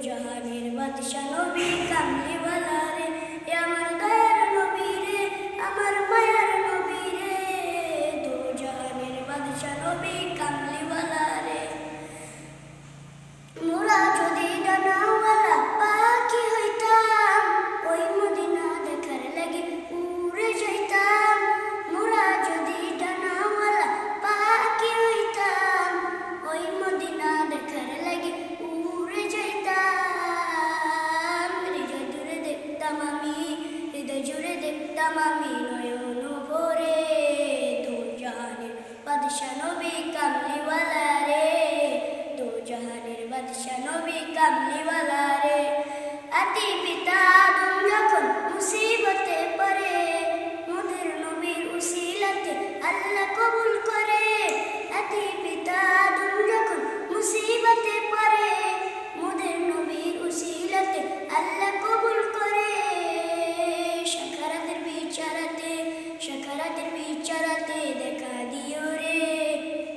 জাহানের বাদশা নবী কামলিওয়ালা রে, এ আমার দয়ার নবী রে, আমার মায়ার নবী রে, দু জাহানের বাদশা নবী কামলিওয়ালা রে। মোরা যদি ডানাওয়ালা পাখি হইতাম, ওই মদিনা দেখার লাগি উড়ে যাইতাম। মোরা যদি ডানাওয়ালা পাখি হইতাম, ওই মদিনা দেখার লাগি উড়ে যাইতাম। হৃদয় জুড়ে দেখতাম আমি, হৃদয় জুড়ে দেখতাম আমি নয়ন ভরে, দু জাহানের বাদশা নবী কামলিওয়ালা রে, দু জাহানের বাদশা নবী কামলিওয়ালা রে। আতি পিতা আদম যখন মুসিবতে পড়ে, মোদের নবীর উসিলাতে আল্লাহ কবুল করে। আতি পিতা আদম যখন মুসিবতে পড়ে, মোদের নবীর উসিলাতে আল্লাহ কবুল করে। সাকারাতের বিচারাতে, সাকারাতের বিচারাতে দেখা দিও রে,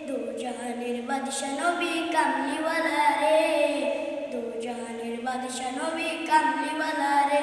দু জাহানের বাদশা নবী কামলিওয়ালা রে, দু জাহানের বাদশা নবী কামলিওয়ালা রে।